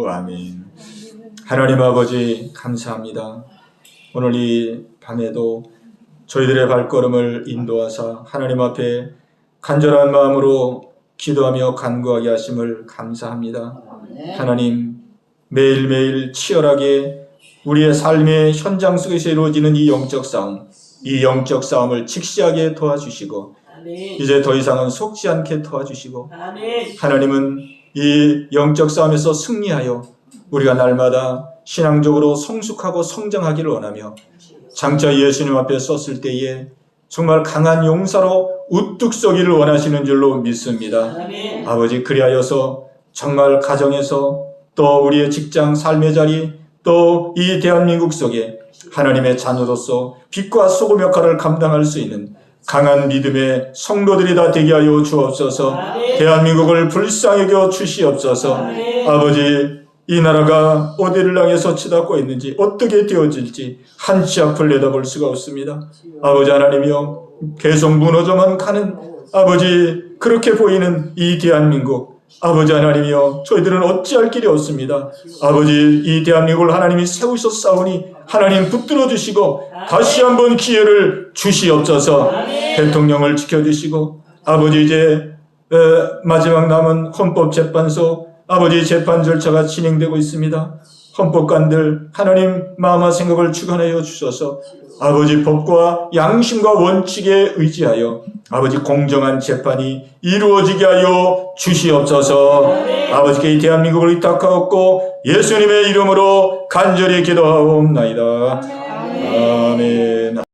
[SPEAKER 1] 아멘. 하나님 아버지, 감사합니다. 오늘 이 밤에도 저희들의 발걸음을 인도하사 하나님 앞에 간절한 마음으로 기도하며 간구하게 하심을 감사합니다. 하나님, 매일매일 치열하게 우리의 삶의 현장 속에서 이루어지는 이 영적 싸움, 이 영적 싸움을 직시하게 도와주시고
[SPEAKER 2] 아멘.
[SPEAKER 1] 이제 더 이상은 속지 않게 도와주시고
[SPEAKER 2] 아멘.
[SPEAKER 1] 하나님은 이 영적 싸움에서 승리하여 우리가 날마다 신앙적으로 성숙하고 성장하기를 원하며 장차 예수님 앞에 섰을 때에 정말 강한 용사로 우뚝 서기를 원하시는 줄로 믿습니다.
[SPEAKER 2] 아멘.
[SPEAKER 1] 아버지, 그리하여서 정말 가정에서 또 우리의 직장 삶의 자리 또 이 대한민국 속에 하나님의 자녀로서 빛과 소금 역할을 감당할 수 있는 강한 믿음의 성도들이 다 되게 하여 주옵소서.
[SPEAKER 2] 아멘.
[SPEAKER 1] 대한민국을 불쌍히 여겨 주시옵소서.
[SPEAKER 2] 아멘.
[SPEAKER 1] 아버지, 이 나라가 어디를 향해서 치닫고 있는지 어떻게 되어질지 한치 앞을 내다볼 수가 없습니다. 아버지 하나님이여, 계속 무너져만 가는 아버지, 그렇게 보이는 이 대한민국, 아버지 하나님이여, 저희들은 어찌할 길이 없습니다. 아버지, 이 대한민국을 하나님이 세우셨사오니 하나님 붙들어 주시고 다시 한번 기회를 주시옵소서. 대통령을 지켜주시고 아버지, 이제 마지막 남은 헌법재판소 아버지 재판 절차가 진행되고 있습니다. 헌법관들 하나님 마음과 생각을 주관하여 주셔서 아버지, 법과 양심과 원칙에 의지하여 아버지 공정한 재판이 이루어지게 하여 주시옵소서. 아버지께 이 대한민국을 의탁하옵고 예수님의 이름으로 간절히 기도하옵나이다. 아멘.